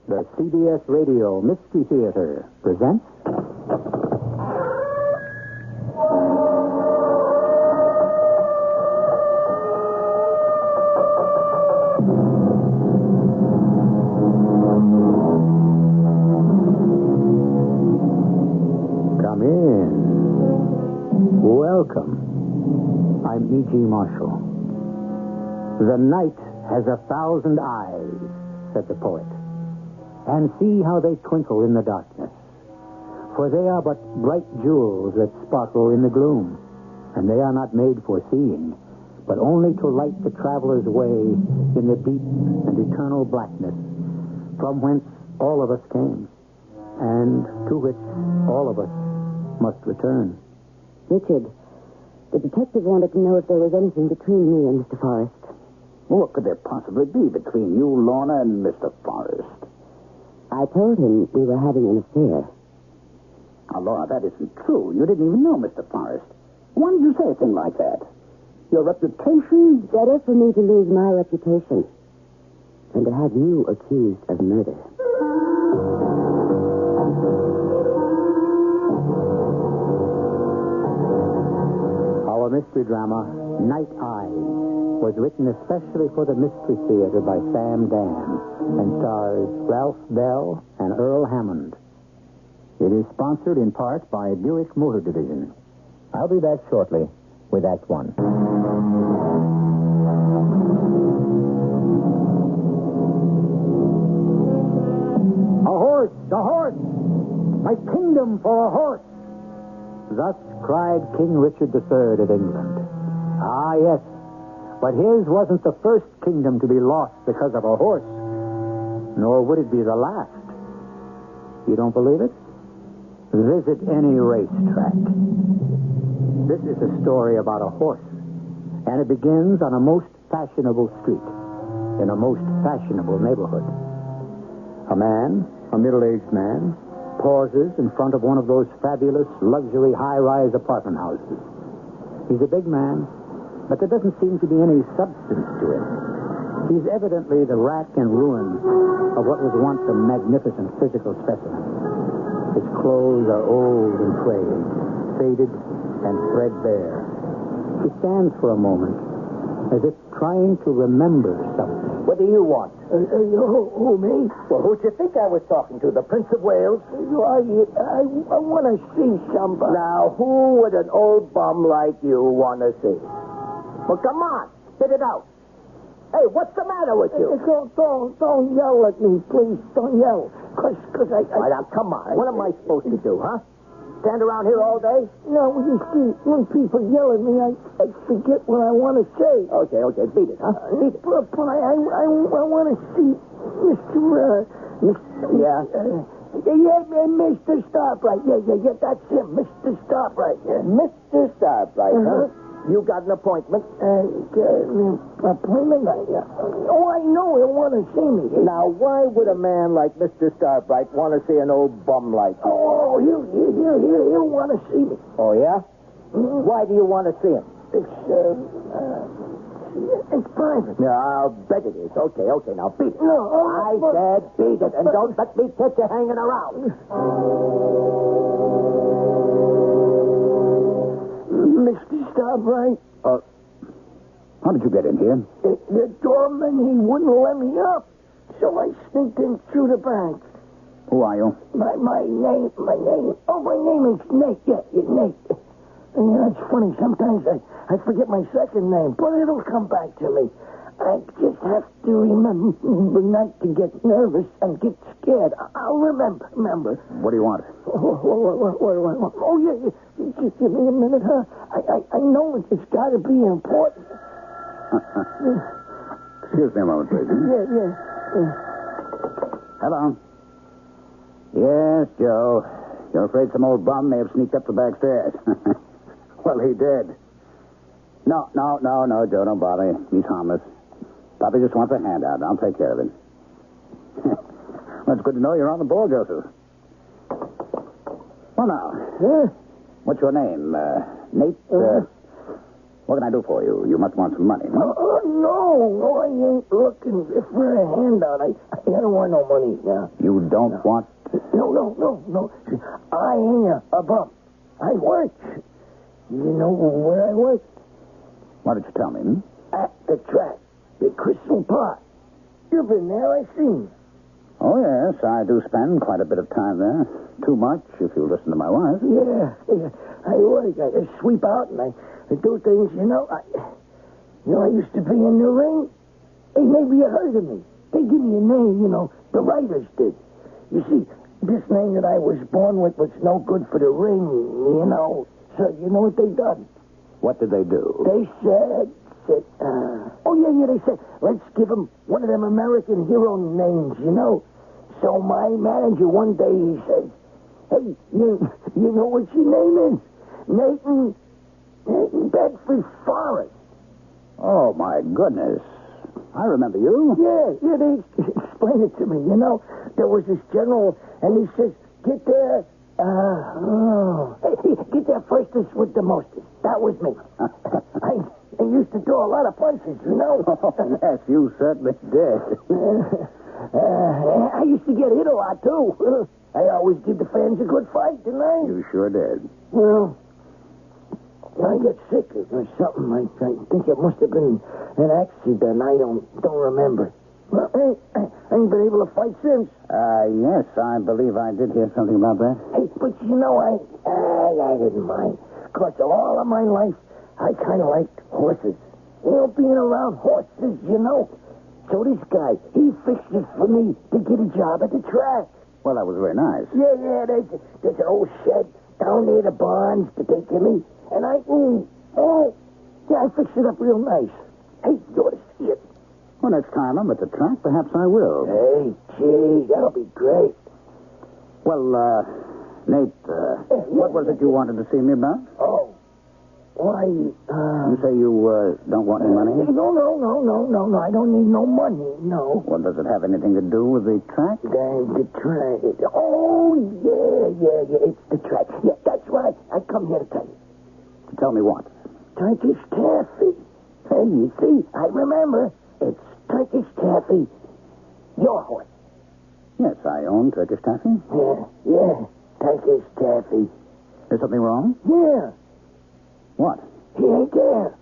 The CBS Radio Mystery Theater presents... Come in. Welcome. I'm E.G. Marshall. The night has 1,000 eyes, said the poet. And see how they twinkle in the darkness. For they are but bright jewels that sparkle in the gloom. And they are not made for seeing, but only to light the traveler's way in the deep and eternal blackness, from whence all of us came, and to which all of us must return. Richard, the detective wanted to know if there was anything between me and Mr. Forrest. What could there possibly be between you, Lorna, and Mr. Forrest? I told him we were having an affair. Now, Laura, that isn't true. You didn't even know Mr. Forrest. Why did you say a thing like that? Your reputation... Better for me to lose my reputation than to have you accused of murder. Our mystery drama, Night Eyes, was written especially for the Mystery Theater by Sam Dan and stars Ralph Bell and Earl Hammond. It is sponsored in part by Buick Motor Division. I'll be back shortly with Act One. A horse! A horse! My kingdom for a horse! Thus cried King Richard III of England. Ah, yes, but his wasn't the first kingdom to be lost because of a horse, nor would it be the last. You don't believe it? Visit any racetrack. This is a story about a horse, and it begins on a most fashionable street, in a most fashionable neighborhood. A man, a middle-aged man, pauses in front of one of those fabulous luxury high-rise apartment houses. He's a big man, but there doesn't seem to be any substance to him. He's evidently the rack and ruin of what was once a magnificent physical specimen. His clothes are old and frayed, faded and threadbare. He stands for a moment as if trying to remember something. What do you want? Who, me? Well, who'd you think I was talking to? The Prince of Wales? I want to see somebody. Now, who would an old bum like you want to see? Well, come on. Spit it out. Hey, what's the matter with you? Don't yell at me, please. Don't yell. Cause I... All right, now, come on. What am I supposed to do, huh? Stand around here all day? No, you see, when people yell at me, I forget what I want to say. Okay, beat it, huh? Beat it. But I want to see Mr. Yeah? Mr. Starbright. Yeah, that's him, Mr. Starbright. Yeah. Mr. Starbright, Uh-huh. huh? You got an appointment? Appointment? I know he'll want to see me. Now, why would a man like Mr. Starbright want to see an old bum like you? Oh, he'll want to see me. Oh, yeah? Mm-hmm. Why do you want to see him? It's private. Yeah, I'll bet it is. Okay, now beat it. No, I said beat it, and don't let me catch you hanging around. Mr. Starbright. How did you get in here? The doorman, he wouldn't let me up. So I sneaked in through the back. Who are you? My name. Oh, my name is Nate. Yeah, Nate. And that's funny. Sometimes I forget my second name, but it'll come back to me. I just have to remember not to get nervous and get scared. I'll remember. What do you want? What do I want? Oh, yeah. Just give me a minute, huh? I know it's got to be important. Excuse me a moment, please. Yeah. Hello. Yes, Joe. You're afraid some old bum may have sneaked up the back stairs. Well, he did. No, Joe, don't bother. He's harmless. Papa just wants a handout. I'll take care of him. Well, it's good to know you're on the ball, Joseph. Well, now, what's your name? Nate? What can I do for you? You must want some money, no? No, I ain't looking for a handout. I don't want no money now. You don't want... No. I ain't a bum. I work. You know where I work? Why did you tell me, hmm? At the track. The Crystal Park. You've been there, I seen. Oh, yes, I do spend quite a bit of time there. Too much, if you listen to my wife. Yeah. I work. I sweep out and I do things, I used to be in the ring. Hey, maybe you heard of me. They give me a name, the writers did. You see, this name that I was born with was no good for the ring, So, you know what they done? What did they do? They said, they said, let's give him one of them American hero names, So my manager one day, he said, hey, you know what your name is? Nathan Bedford Forrest. Oh, my goodness. I remember you. Yeah, they explained it to me, There was this general, and he says, get there, get there firstest with the mostest. That was me. I used to throw a lot of punches, Oh, yes, you certainly did. I used to get hit a lot, too. I always give the fans a good fight, didn't I? You sure did. Well, I got sick or something. I think it must have been an accident. I don't remember. Well, I ain't been able to fight since. Yes, I believe I did hear something about that. Hey, but I didn't mind. Because all of my life, I kind of liked horses. Being around horses, So this guy, he fixed it for me to get a job at the track. Well, that was very nice. Yeah, there's an old shed down near the barns that they give me. And I fixed it up real nice. Hey, you ought to see it. Well, next time I'm at the track, perhaps I will. Hey, gee, that'll be great. Well, Nate, what was it you wanted to see me about? Oh, why, You say you don't want any money? No, I don't need no money, no. Well, does it have anything to do with the track? The track. Oh, yeah, it's the track. Yeah, that's right. I come here to tell you. To tell me what? Turkish taffy. Hey, you see, I remember. It's Turkish taffy. Your horse. Yes, I own Turkish taffy. Yeah, Turkish taffy. Is something wrong? Yeah, What? he ain't there.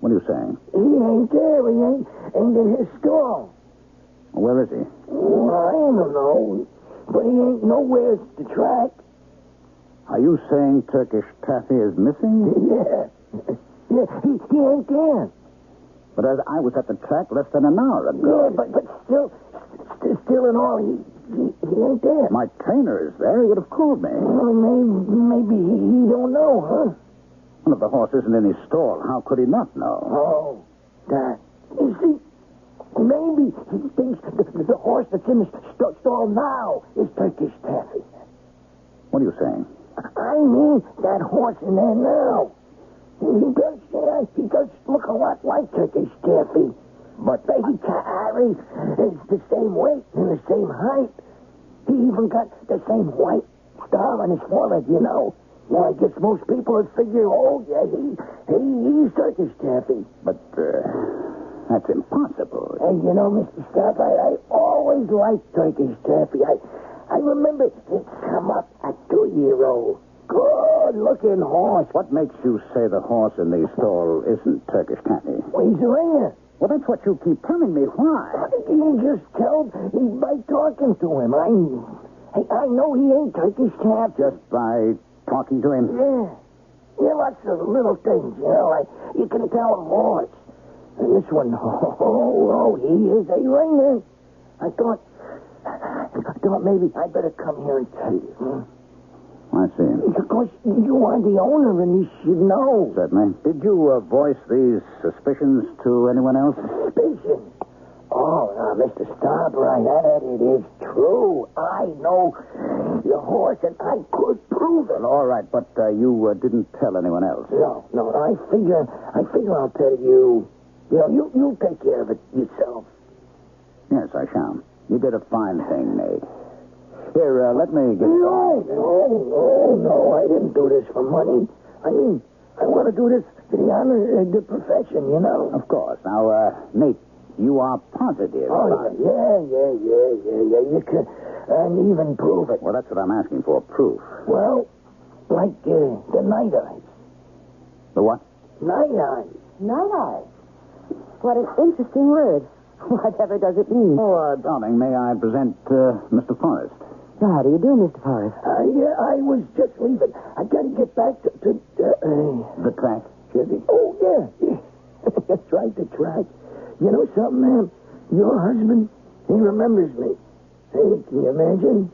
What are you saying? He ain't there. He ain't in his stall. Where is he? Well, I don't know. But he ain't nowhere at the track. Are you saying Turkish taffy is missing? Yeah, he ain't there. But I was at the track less than an hour ago. Yeah, but still in all, he ain't there. My trainer is there. He would have called me. Well, maybe he don't know, huh? Well, if the horse isn't in his stall, how could he not know? Oh, that. You see, maybe he thinks the horse that's in the stall now is Turkish taffy. What are you saying? I mean, that horse in there now. He does look a lot like Turkish taffy. But he carries the same weight and the same height. He even got the same white star on his forehead, Well, I guess most people would figure, he's Turkish taffy. But, that's impossible. And Mr. Scott, I always liked Turkish taffy. I remember it come up a 2-year-old. Good-looking horse. What makes you say the horse in the stall isn't Turkish taffy? Well, he's a ringer. Well, that's what you keep telling me. Why? You just told by talking to him. I know he ain't Turkish taffy. Just by talking to him? Yeah, lots of little things, like you can tell a horse. And this one, he is a ringer. I thought maybe I'd better come here and tell you. I see. Because you are the owner and you should know. Certainly. Did you voice these suspicions to anyone else? Suspicions? Oh, now, Mr. Starbright, that it is true. I know your horse and I could prove it. Well, all right, but you didn't tell anyone else. No, I figure I'll tell you. You take care of it yourself. Yes, I shall. You did a fine thing, Nate. Here, let me get... No, I didn't do this for money. I mean, I want to do this the honor, the profession, you know. Of course. Now, Nate, you are positive. Oh, yeah. You can even prove it. Well, that's what I'm asking for, proof. Well, like the night eyes. The what? Night eyes. Night eyes. What an interesting word. Whatever does it mean? Oh, darling, may I present Mr. Forrest? So how do you do, Mr. Forrest? I was just leaving. I gotta get back to The track? Oh, yeah. That's right, the track. You know something, ma'am? Your husband, he remembers me. Hey, can you imagine?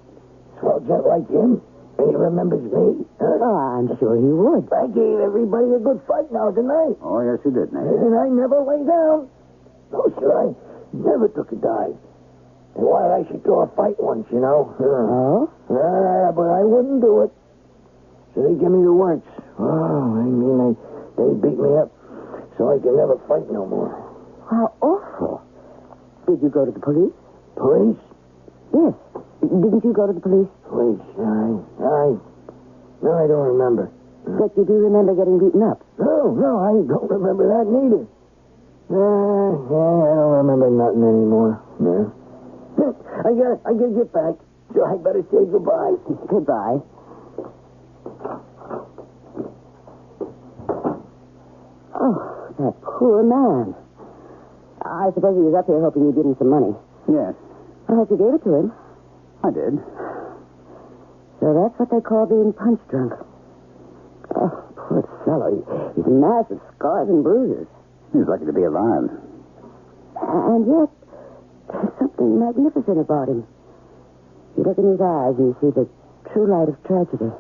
Swell gent like him, and he remembers me. Oh, I'm sure he would. I gave everybody a good fight now tonight. Oh, yes, you did, Nate. And I never lay down. No, sir, I never took a dive. And why, I should throw a fight once, you know. Oh? But I wouldn't do it. So they give me the works. Oh, I mean, they beat me up so I could never fight no more. How awful. Did you go to the police? Police? Yes. Didn't you go to the police? Police, no, I don't remember. But you do remember getting beaten up? No, I don't remember that neither. I don't remember nothing anymore. No. I gotta get back, so I better say goodbye. Goodbye. Oh, that poor man. I suppose he was up here hoping you'd give him some money. Yes, I hope you gave it to him. I did. So that's what they call being punch drunk. Oh, poor fellow. He's a mass of scars and bruises. He's lucky to be alive. And yet, there's something magnificent about him. You look in his eyes and you see the true light of tragedy.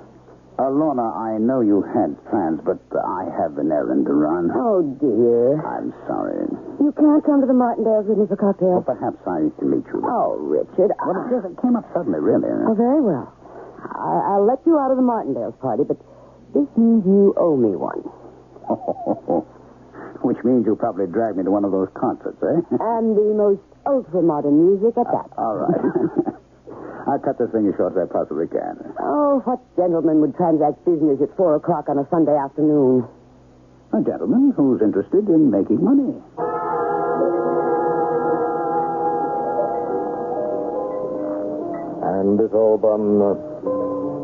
Lorna, I know you had plans, but I have an errand to run. Oh, dear. I'm sorry. You can't come to the Martindales with me for Well, cocktails? perhaps I can meet you. Oh, Richard. Well, it came up suddenly, really. Oh, very well. I'll let you out of the Martindales party, but this means you owe me one. Which means you'll probably drag me to one of those concerts, eh? And the most ultra-modern music at that. All right. I'll cut this thing as short as I possibly can. Oh, what gentleman would transact business at 4 o'clock on a Sunday afternoon? A gentleman who's interested in making money. And this old bum,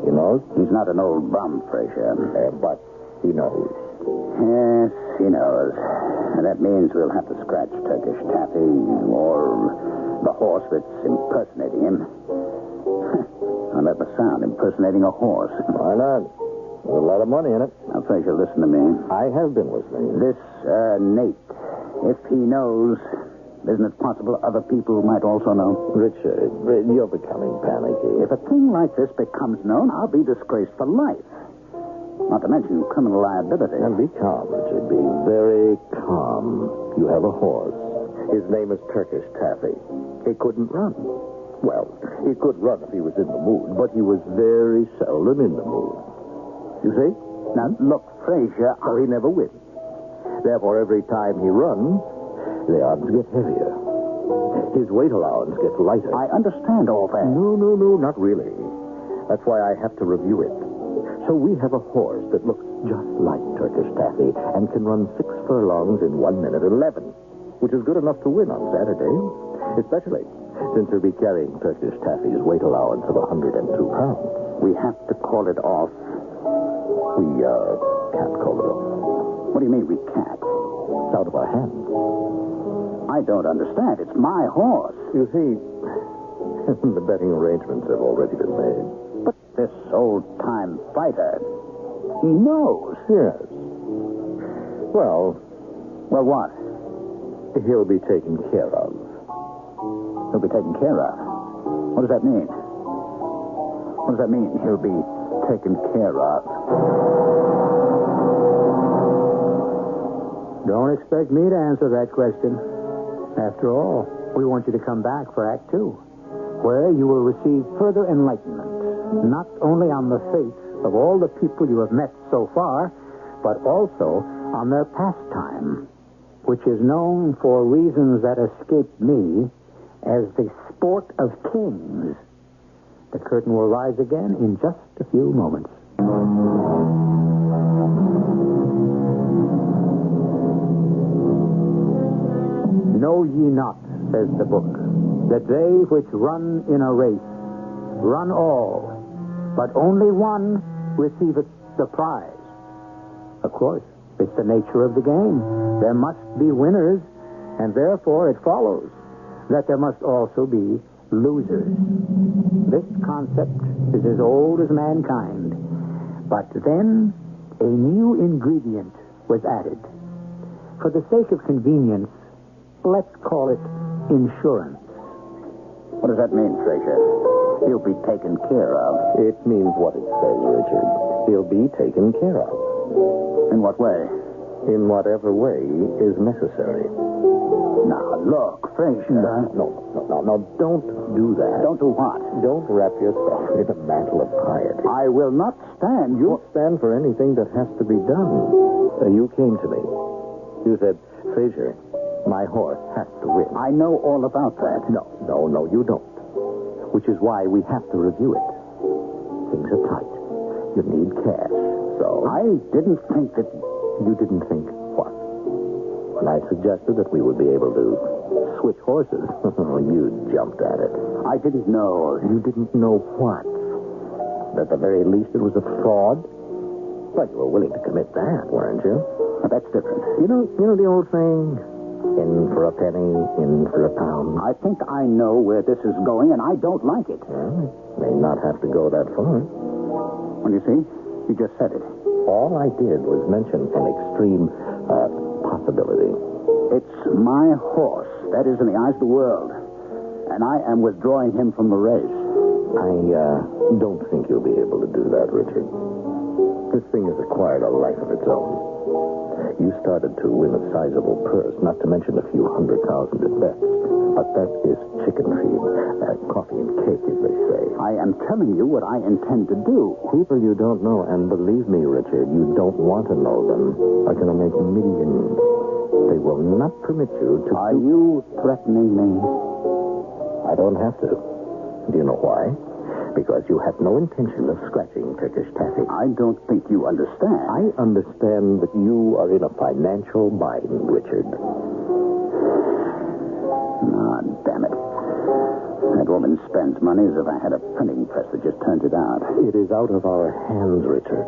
he knows? He's not an old bum, Frazier. But he knows. Yes, he knows. And that means we'll have to scratch Turkish Taffy or the horse that's impersonating him. I let the sound, impersonating a horse. Why not? There's a lot of money in it. Now, Frazier, listen to me. I have been listening. This, Nate, if he knows, isn't it possible other people might also know? Richard, you're becoming panicky. If a thing like this becomes known, I'll be disgraced for life. Not to mention criminal liability. And be calm, Richard. Be very calm. You have a horse. His name is Turkish Taffy. He couldn't run. Well, he could run if he was in the mood, but he was very seldom in the mood. You see? Now, look, Frazier, So he never wins. Therefore, every time he runs, the odds get heavier. His weight allowance gets lighter. I understand all that. No, not really. That's why I have to review it. So we have a horse that looks just like Turkish Taffy and can run 6 furlongs in 1 minute 11, which is good enough to win on Saturday, especially since he'll be carrying Turkish Taffy's weight allowance of 102 pounds. We have to call it off. We can't call it off. What do you mean we can't? It's out of our hands. I don't understand. It's my horse. You see, the betting arrangements have already been made. But this old-time fighter, he knows. Yes. Well, what? he'll be taken care of. He'll be taken care of. What does that mean? What does that mean, he'll be taken care of? Don't expect me to answer that question. After all, we want you to come back for Act 2, where you will receive further enlightenment, not only on the fates of all the people you have met so far, but also on their pastime, which is known for reasons that escape me as the sport of kings. The curtain will rise again in just a few moments. Know ye not, says the book, that they which run in a race run all, but only one receiveth the prize. Of course, it's the nature of the game. There must be winners, and therefore it follows that there must also be losers. This concept is as old as mankind. But then a new ingredient was added. For the sake of convenience, let's call it insurance. What does that mean, Frazier? He'll be taken care of. It means what it says, Richard. He'll be taken care of. In what way? In whatever way is necessary. Now, look, Frazier. No, don't do that. Don't do what? Don't wrap yourself in a mantle of piety. I will not stand. You won't stand for anything that has to be done. You came to me. You said, Frazier, my horse has to win. I know all about that. No, you don't. Which is why we have to review it. Things are tight. You need cash. So I didn't think that... You didn't think what? When I suggested that we would be able to switch horses, you jumped at it. I didn't know. You didn't know what? That at the very least it was a fraud? But you were willing to commit that, weren't you? But that's different. You know the old saying, in for a penny, in for a pound? I think I know where this is going, and I don't like it. Well, may not have to go that far. Well, you see, you just said it. All I did was mention an extreme possibility. It's my horse. That is in the eyes of the world. And I am withdrawing him from the race. I don't think you'll be able to do that, Richard. This thing has acquired a life of its own. You started to win a sizable purse, not to mention a few 100,000 at best. But that is chicken feed. Coffee and cake, as they say. I am telling you what I intend to do. People you don't know, and believe me, Richard, you don't want to know them, are going to make millions. They will not permit you to... Are you threatening me? I don't have to. Do you know why? Because you have no intention of scratching Turkish taffy. I don't think you understand. I understand that you are in a financial bind, Richard. Ah, damn it. That woman spends money as if I had a printing press that just turns it out. It is out of our hands, Richard.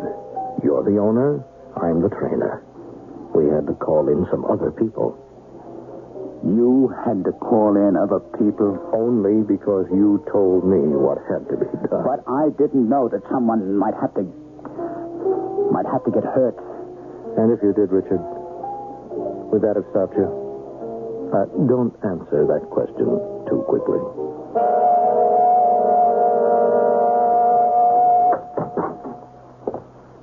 You're the owner, I'm the trainer. We had to call in some other people. You had to call in other people? Only because you told me what had to be done. But I didn't know that someone might have to get hurt. And if you did, Richard, would that have stopped you? Don't answer that question too quickly.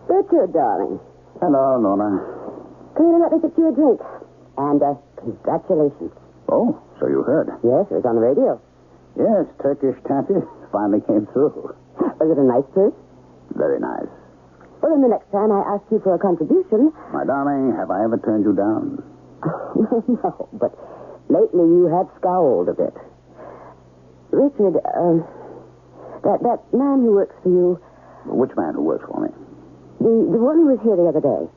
Richard, darling. Hello, Lorna. Come in and let me get you a drink. And, congratulations. Oh, so you heard. Yes, it was on the radio. Yes, Turkish taffy finally came through. Was it a nice purse? Very nice. Well, then the next time I ask you for a contribution... My darling, have I ever turned you down? No, but lately you have scowled a bit. Richard, that man who works for you... Which man who works for me? The one who was here the other day.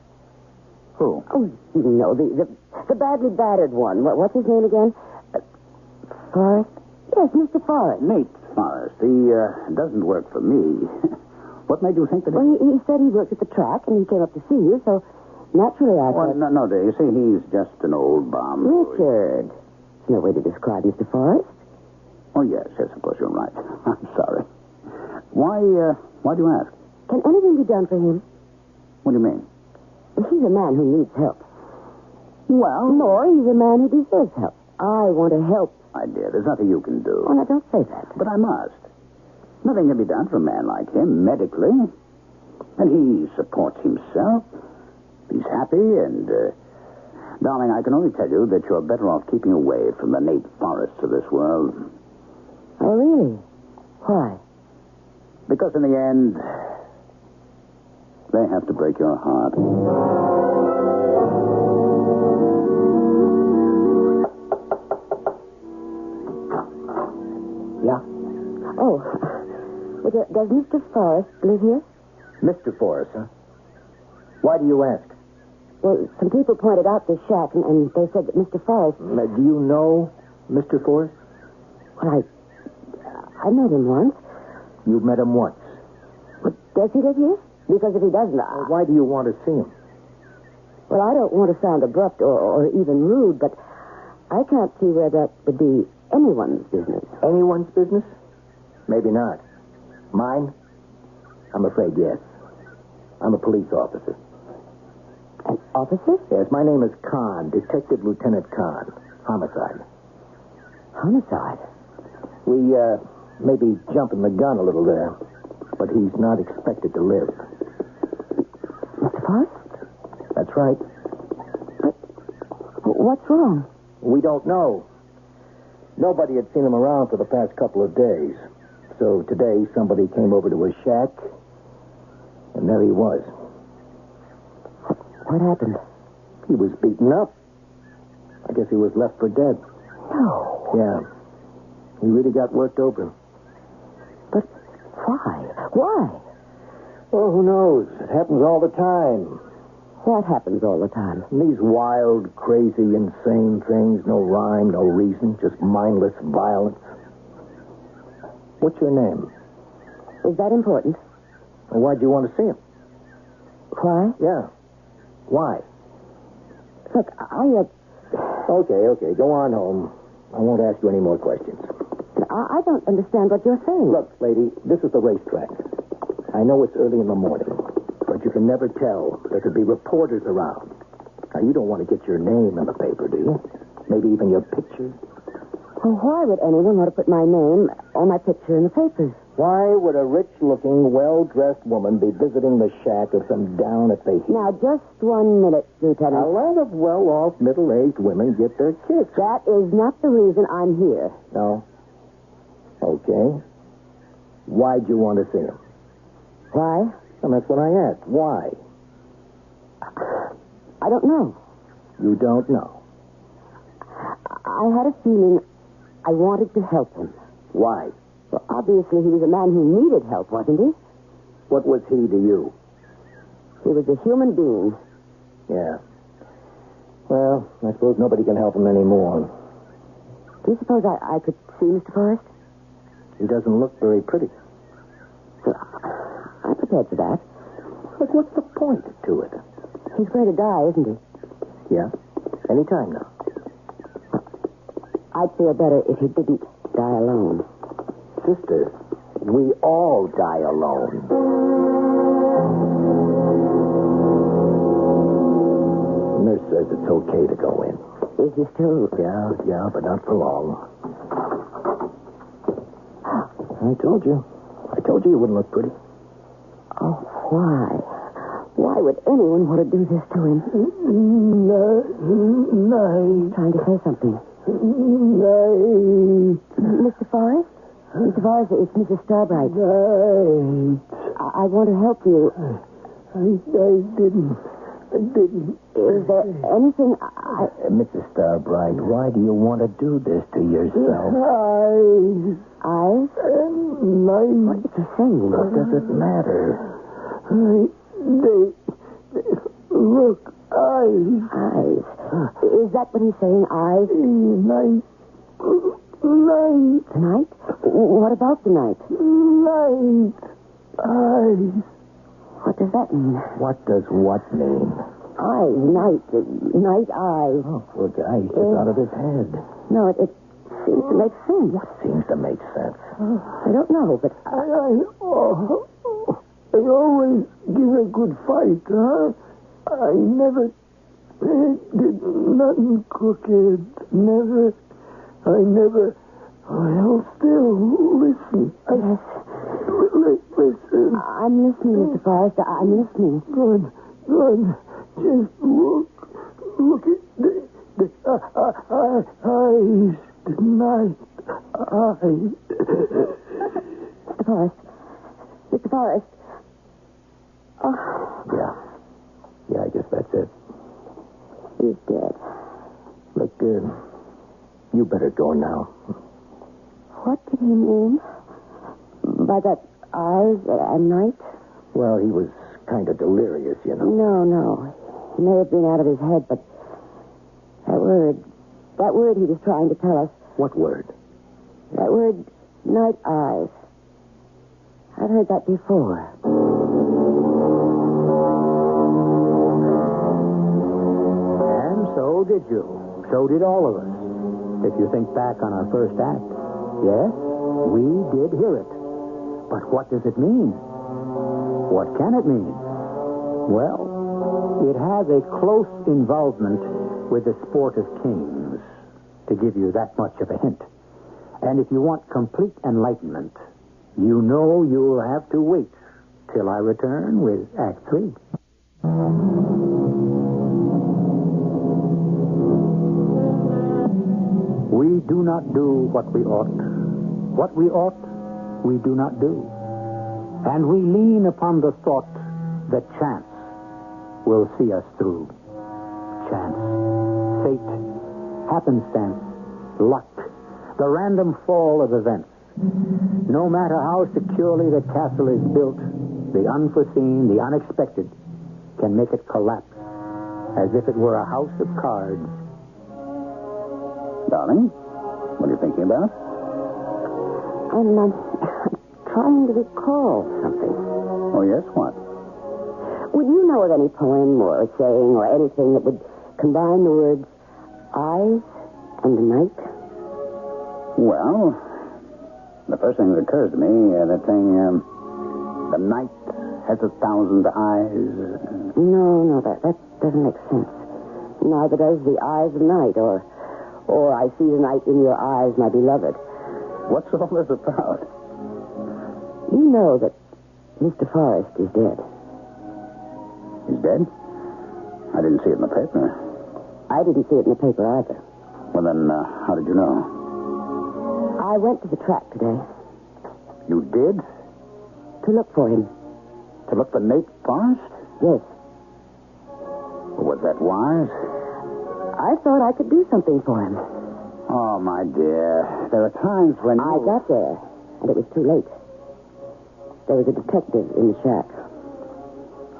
Who? Oh, you know, the badly battered one. What's his name again? Forrest? Yes, Mr. Forrest. Nate Forrest. He doesn't work for me. What made you think that... Well, he said he worked at the track, and he came up to see you, so naturally I thought... No, dear. You see, he's just an old bum. Richard. There's no way to describe Mr. Forrest. Oh, yes, I suppose you're right. I'm sorry. Why do you ask? Can anything be done for him? What do you mean? He's a man who needs help. Well... More, he's a man who deserves help. I want to help. My dear, there's nothing you can do. Oh, now, don't say that. But I must. Nothing can be done for a man like him, medically. And he supports himself. He's happy, and... darling, I can only tell you that you're better off keeping away from the Nate Forests of this world. Oh, really? Why? Because in the end, they have to break your heart. Yeah? Oh, well, does Mr. Forrest live here? Mr. Forrest, huh? Why do you ask? Well, some people pointed out this shack, and they said that Mr. Forrest... Do you know Mr. Forrest? Well, I met him once. You met him once. But does he live here? Because if he doesn't, Why do you want to see him? Well, I don't want to sound abrupt or even rude, but I can't see where that would be anyone's business. Anyone's business? Maybe not. Mine? I'm afraid yes. I'm a police officer. An officer? Yes, my name is Khan, Detective Lieutenant Khan. Homicide. Homicide? We, may be jumping the gun a little there, but he's not expected to live. Mr. Forrest? That's right. But what's wrong? We don't know. Nobody had seen him around for the past couple of days. So today, somebody came over to his shack, and there he was. What happened? He was beaten up. I guess he was left for dead. No. Yeah. He really got worked open. But why? Why? Oh, who knows? It happens all the time. What happens all the time? These wild, crazy, insane things. No rhyme, no reason. Just mindless violence. What's your name? Is that important? And why'd you want to see him? Why? Yeah. Why? Look, Okay. Go on home. I won't ask you any more questions. I don't understand what you're saying. Look, lady, this is the racetrack. I know it's early in the morning, but you can never tell. There could be reporters around. Now, you don't want to get your name in the paper, do you? Maybe even your picture? Well, why would anyone want to put my name or my picture in the papers? Why would a rich-looking, well-dressed woman be visiting the shack of some down-at-the-heel? Now, just 1 minute, Lieutenant. A lot of well-off, middle-aged women get their kicks. That is not the reason I'm here. No? Okay. Why'd you want to see him? Why? And that's what I asked. Why? I don't know. You don't know. I had a feeling I wanted to help him. Why? Well, obviously, he was a man who needed help, wasn't he? What was he to you? He was a human being. Yeah. Well, I suppose nobody can help him anymore. Do you suppose I could see Mr. Forrest? He doesn't look very pretty. Well, I'm prepared for that. But what's the point to it? He's going to die, isn't he? Yeah. Any time now. I'd feel better if he didn't die alone. Sister, we all die alone. Nurse says it's okay to go in. Is he still... Yeah, but not for long. I told you. You wouldn't look pretty. Oh, why? Why would anyone want to do this to him? Night. Trying to say something. Night. Mr. Forrest? Mr. Forrest, it's Mrs. Starbright. Night. I want to help you. I didn't. Is there anything Mrs. Starbright, why do you want to do this to yourself? Eyes. Eyes? And night. What is he saying? What does it matter? They look, eyes. Eyes. Is that what he's saying? Eyes? Night. Night. Tonight? What about tonight? Night. Eyes. What does that mean? What does what mean? Eyes, night. Night eyes. Oh, poor guy, he's just out of his head. No, it seems to make sense. What seems to make sense? I don't know, but... I always give a good fight, huh? I never did nothing crooked. Never. Well, still, listen. Yes. Listen. I'm listening, Mr. Forrest. I'm listening. Good. Just look at the eyes tonight. Eyes. Mr. Forrest. Mr. Forrest. Oh. Yeah, I guess that's it. He's dead. Look, you better go now. What did he mean by that eyes at night? Well, he was kind of delirious, you know. No. He may have been out of his head, but that word he was trying to tell us. What word? That word, night eyes. I've heard that before. And so did you. So did all of us. If you think back on our first act. Yes, we did hear it. But what does it mean? What can it mean? Well, it has a close involvement with the sport of kings, to give you that much of a hint. And if you want complete enlightenment, you know you'll have to wait till I return with Act 3. We do not do what we ought. What we ought, we do not do. And we lean upon the thought that chance will see us through. Chance, fate, happenstance, luck, the random fall of events. No matter how securely the castle is built, the unforeseen, the unexpected, can make it collapse as if it were a house of cards. Darling, what are you thinking about? I'm trying to recall something. Oh, yes, what? Would you know of any poem or saying or anything that would combine the words eyes and night? Well, the first thing that occurs to me, that thing, the night has 1,000 eyes. No, that doesn't make sense. Neither does the eyes of night, or I see the night in your eyes, my beloved. What's all this about? You know that Mr. Forrest is dead. He's dead? I didn't see it in the paper. I didn't see it in the paper either. Well, then, how did you know? I went to the track today. You did? To look for him. To look for Nate Forrest? Yes. Was that wise? I thought I could do something for him. Oh, my dear. There are times when I got there, and it was too late. There was a detective in the shack.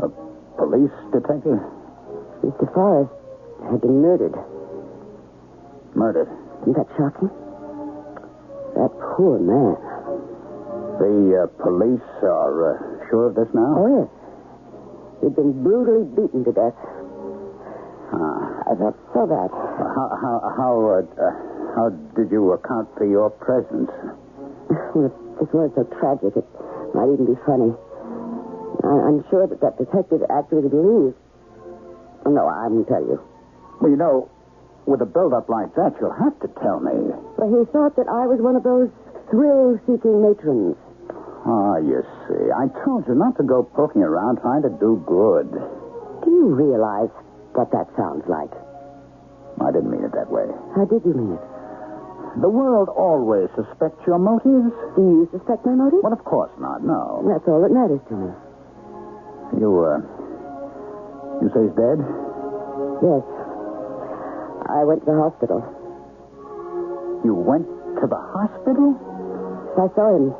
A police detective? Mr. Forrest had been murdered. Murdered? Isn't that shocking? That poor man. The police are sure of this now? Oh, yes. He'd been brutally beaten to death. I felt so bad. How did you account for your presence? Well, if this weren't so tragic, it might even be funny. I'm sure that detective actually believed. Oh, no, I won't tell you. Well, you know, with a build-up like that, you'll have to tell me. Well, he thought that I was one of those thrill-seeking matrons. Ah, you see. I told you not to go poking around trying to do good. Do you realize what that sounds like? I didn't mean it that way. How did you mean it? The world always suspects your motives. Do you suspect my motive? Well, of course not, no. That's all that matters to me. You say he's dead? Yes. I went to the hospital. You went to the hospital? I saw him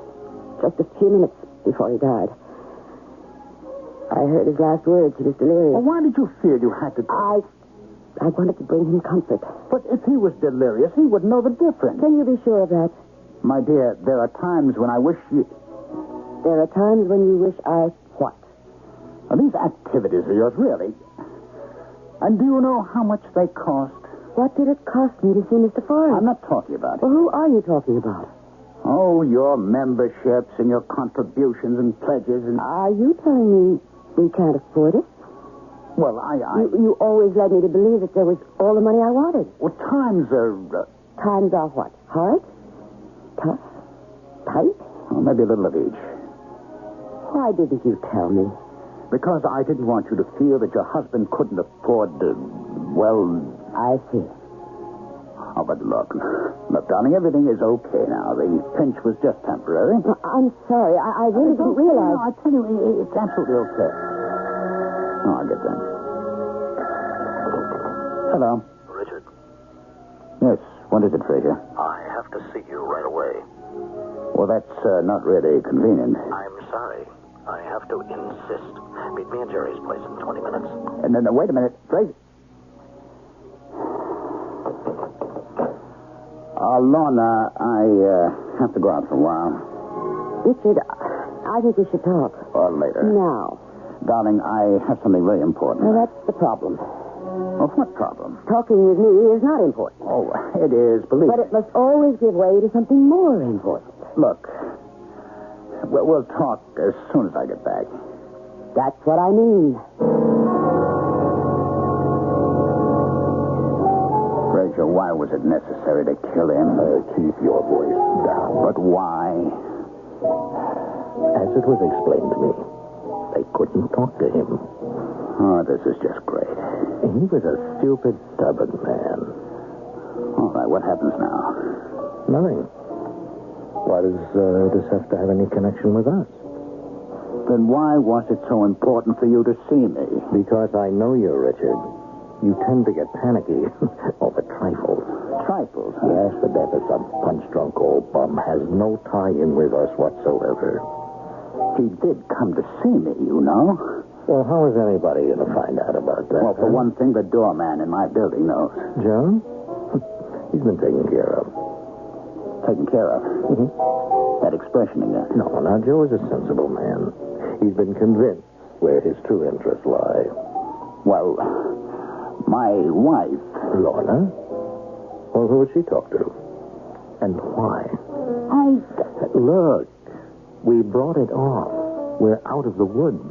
just a few minutes before he died. I heard his last words. He was delirious. Well, why did you feel you had to... I wanted to bring him comfort. But if he was delirious, he would know the difference. Can you be sure of that? My dear, there are times when I wish you... There are times when you wish I... What? Are these activities of yours, really? And do you know how much they cost? What did it cost me to see Mr. Forrest? I'm not talking about it. Well, who are you talking about? Oh, your memberships and your contributions and pledges and... Are you telling me we can't afford it? Well, You always led me to believe that there was all the money I wanted. Well, times are... Times are what? Hard? Tough? Tight? Well, maybe a little of each. Why didn't you tell me? Because I didn't want you to feel that your husband couldn't afford to... Well... I see. Oh, but look, darling, everything is okay now. The pinch was just temporary. I'm sorry. I really didn't realize... No, I tell you, it's absolutely okay. Oh, I'll get them. Hello. Richard, Yes, what is it, Fraser? I have to see you right away. Well, that's not really convenient. I'm sorry. I have to insist. Meet me at Jerry's place in 20 minutes. No, wait a minute. Straight. Lorna, I have to go out for a while. Richard, I think we should talk. Or later. Now. Darling, I have something very important. Well, that's the problem. Well, what problem? Talking with me is not important. Oh, it is, believe But me. it must always give way to something more important. Look, we'll talk as soon as I get back. That's what I mean. Frazier, why was it necessary to kill him? Keep your voice down. But why? As it was explained to me, they couldn't talk to him. Oh, this is just great. He was a stupid, stubborn man. All right, what happens now? Nothing. Why does this have to have any connection with us? Then why was it so important for you to see me? Because I know you, Richard. You tend to get panicky over trifles. Trifles? Yes, the death of some punch-drunk old bum has no tie-in with us whatsoever. He did come to see me, you know. Well, how is anybody going to find out about that? Well, for one thing, the doorman in my building knows. John? He's been taken care of. Taken care of? Mm-hmm. That expression again. No, now, Joe is a sensible man. He's been convinced where his true interests lie. Well, my wife... Lorna? Well, who would she talk to? And why? Look, we brought it off. We're out of the woods.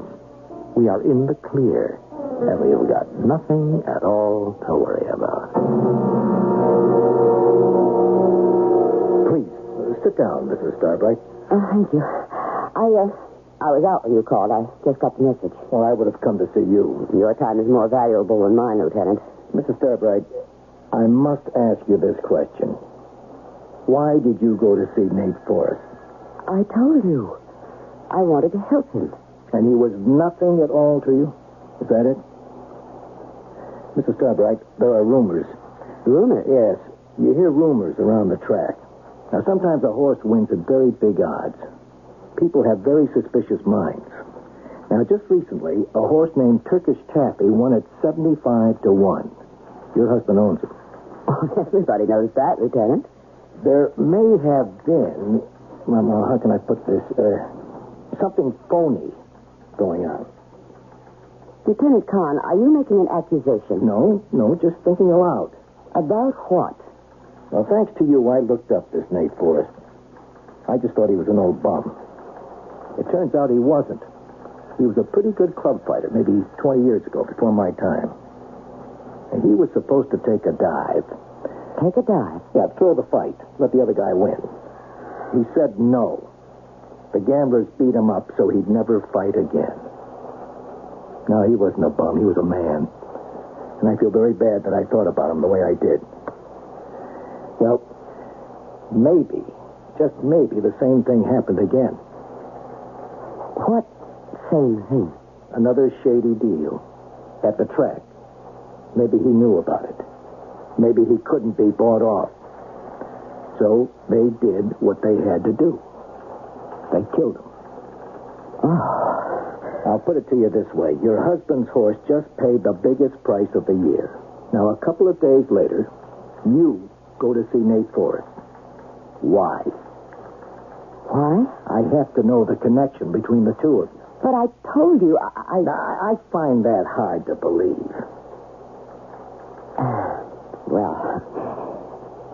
We are in the clear. And we've got nothing at all to worry about. Please, sit down, Mrs. Starbright. Thank you. I was out when you called. I just got the message. Well, I would have come to see you. Your time is more valuable than mine, Lieutenant. Mrs. Starbright, I must ask you this question. Why did you go to see Nate Forrest? I told you. I wanted to help him. And he was nothing at all to you? Is that it? Mrs. Starbright, there are rumors. Rumors? Yes. You hear rumors around the track. Now, sometimes a horse wins at very big odds. People have very suspicious minds. Now, just recently, a horse named Turkish Taffy won at 75 to 1. Your husband owns it. Oh, everybody knows that, Lieutenant. There may have been, well, how can I put this, something phony going on. Lieutenant Kahn, are you making an accusation? No, just thinking aloud. About what? Well, thanks to you, I looked up this Nate Forrest. I just thought he was an old bum. It turns out he wasn't. He was a pretty good club fighter, maybe 20 years ago, before my time. And he was supposed to take a dive. Take a dive? Yeah, throw the fight. Let the other guy win. He said no. The gamblers beat him up so he'd never fight again. No, he wasn't a bum. He was a man. And I feel very bad that I thought about him the way I did. Well, maybe, just maybe, the same thing happened again. What same thing? Another shady deal. At the track. Maybe he knew about it. Maybe he couldn't be bought off. So they did what they had to do. They killed him. I'll put it to you this way. Your husband's horse just paid the biggest price of the year. Now, a couple of days later, you go to see Nate Forrest. Why? Why? I have to know the connection between the two of you. But I told you, I find that hard to believe. Well,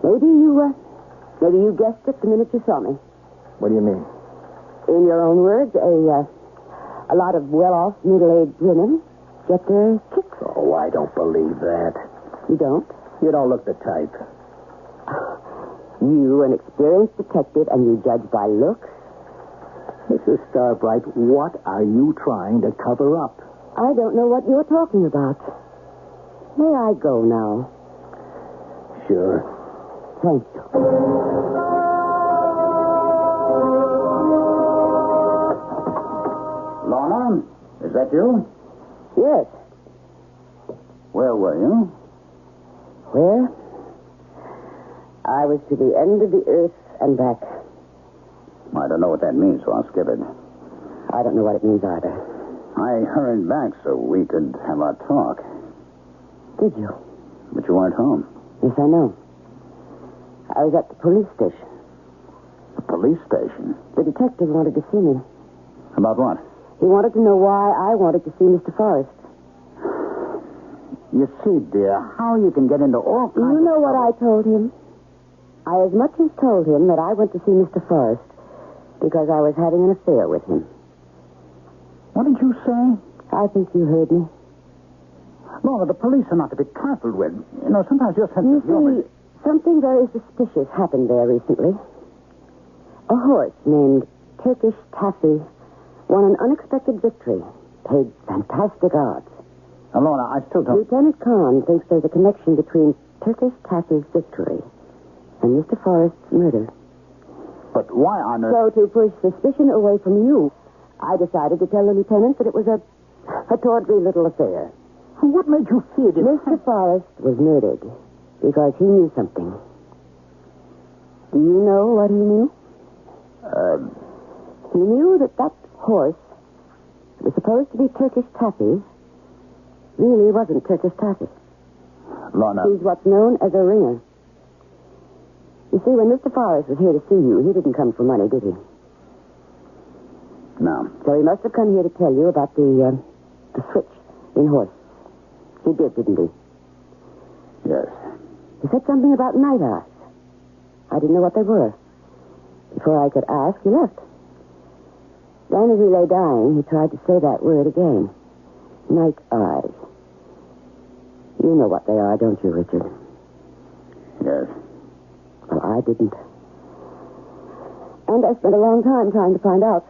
maybe you guessed it the minute you saw me. What do you mean? In your own words, a lot of well-off, middle-aged women get their kicks. Oh, I don't believe that. You don't? You don't look the type. You, an experienced detective, and you judge by looks? Mrs. Starbright, what are you trying to cover up? I don't know what you're talking about. May I go now? Sure. Thank you. Lorna, is that you? Yes. Where were you? Where? I was to the end of the earth and back. I don't know what that means, so I'll skip it. I don't know what it means either. I hurried back so we could have our talk. Did you? But you weren't home. Yes, I know. I was at the police station. The police station? The detective wanted to see me. About what? He wanted to know why I wanted to see Mr. Forrest. You see, dear, how you can get into all Do kinds you know of what I told him? I as much as told him that I went to see Mr. Forrest because I was having an affair with him. What did you say? I think you heard me. Laura, the police are not to be trifled with. You know, sometimes your sense You of humor... see, something very suspicious happened there recently. A horse named Turkish Taffy won an unexpected victory, paid fantastic odds. Now, Laura, I still don't... Lieutenant Kahn thinks there's a connection between Turkish Taffy's victory and Mr. Forrest's murder. But why on earth... So to push suspicion away from you, I decided to tell the lieutenant that it was a tawdry little affair. What made you fear this? Mr. Forrest was murdered because he knew something. Do you know what he knew? He knew that horse that was supposed to be Turkish Taffy really wasn't Turkish Taffy. Lorna... He's what's known as a ringer. You see, when Mr. Forrest was here to see you, he didn't come for money, did he? No. So he must have come here to tell you about the switch in horse. He did, didn't he? Yes. He said something about night eyes. I didn't know what they were. Before I could ask, he left. Then, as he lay dying, he tried to say that word again. Night eyes. You know what they are, don't you, Richard? Yes. Well, I didn't. And I spent a long time trying to find out.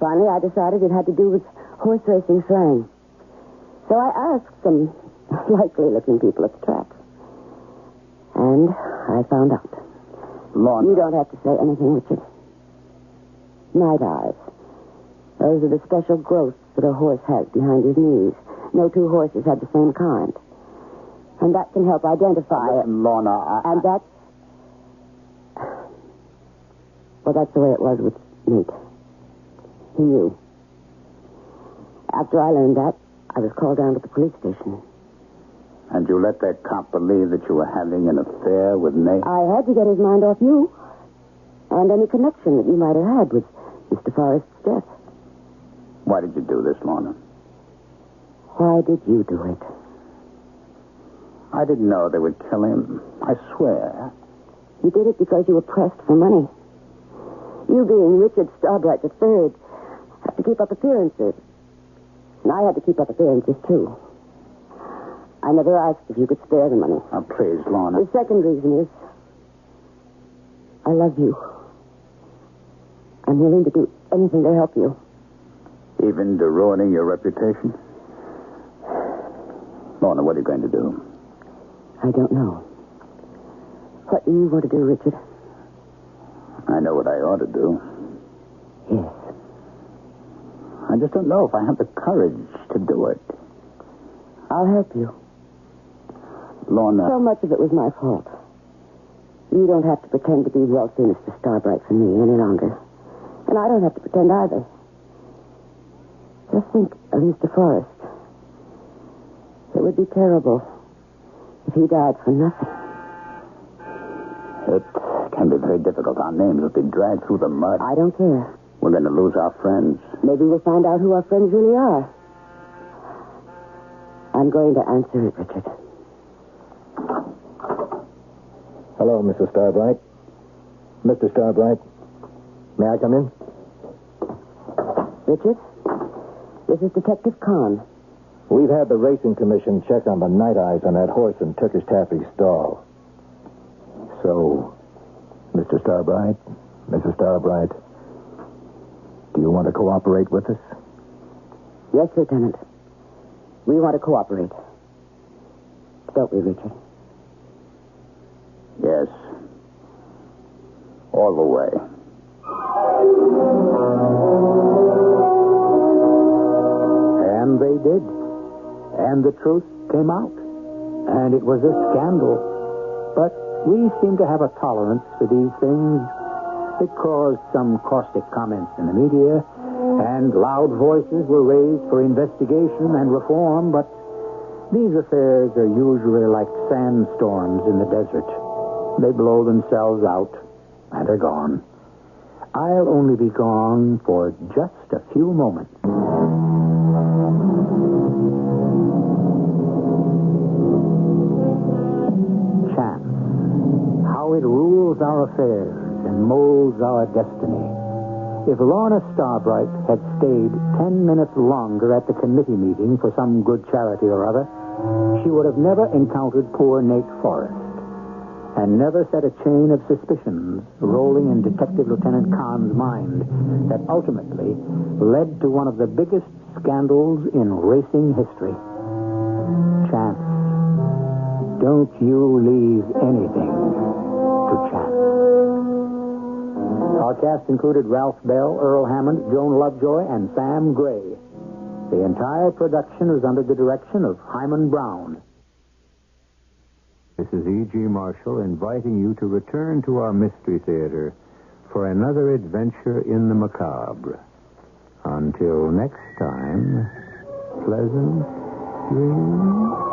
Finally, I decided it had to do with horse racing slang. So I asked some likely-looking people at the track. And I found out. Lorna... You don't have to say anything, Richard. Night eyes. Those are the special growths that a horse has behind his knees. No two horses have the same kind. And that can help identify it. Lorna, And that's... Well, that's the way it was with Nate. He knew. After I learned that, I was called down to the police station. And you let that cop believe that you were having an affair with Nate? I had to get his mind off you. And any connection that you might have had with Mr. Forrest's death. Why did you do this, Lorna? Why did you do it? I didn't know they would kill him. I swear. You did it because you were pressed for money. You being Richard Starbright III have to keep up appearances. And I had to keep up appearances, too. I never asked if you could spare the money. Oh, please, Lorna. The second reason is I love you. I'm willing to do anything to help you. Even to ruining your reputation? Lorna, what are you going to do? I don't know. What do you want to do, Richard? I know what I ought to do. Yes. I just don't know if I have the courage to do it. I'll help you. Lorna... So much of it was my fault. You don't have to pretend to be wealthy, Mr. Starbright, for me any longer. And I don't have to pretend either. Just think of Mr. Forrest. It would be terrible if he died for nothing. It can be very difficult. Our names will be dragged through the mud. I don't care. We're going to lose our friends. Maybe we'll find out who our friends really are. I'm going to answer it, Richard. Hello, Mrs. Starbright. Mr. Starbright, may I come in? Richard, this is Detective Kahn. We've had the Racing Commission check on the night eyes on that horse in Turkish Taffy's stall. So, Mr. Starbright, Mrs. Starbright, do you want to cooperate with us? Yes, Lieutenant. We want to cooperate. Don't we, Richard? Yes. All the way. And they did. And the truth came out. And it was a scandal. But we seem to have a tolerance for these things. It caused some caustic comments in the media, and loud voices were raised for investigation and reform, but These affairs are usually like sandstorms in the desert. They blow themselves out and are gone. I'll only be gone for just a few moments. Chance. How it rules our affairs and molds our destiny. If Lorna Starbright had stayed 10 minutes longer at the committee meeting for some good charity or other, she would have never encountered poor Nate Forrest, and never set a chain of suspicions rolling in Detective Lieutenant Kahn's mind that ultimately led to one of the biggest scandals in racing history. Chance. Don't you leave anything to chance. Our cast included Ralph Bell, Earl Hammond, Joan Lovejoy, and Sam Gray. The entire production was under the direction of Hyman Brown. This is E.G. Marshall inviting you to return to our Mystery Theater for another adventure in the macabre. Until next time, pleasant dreams.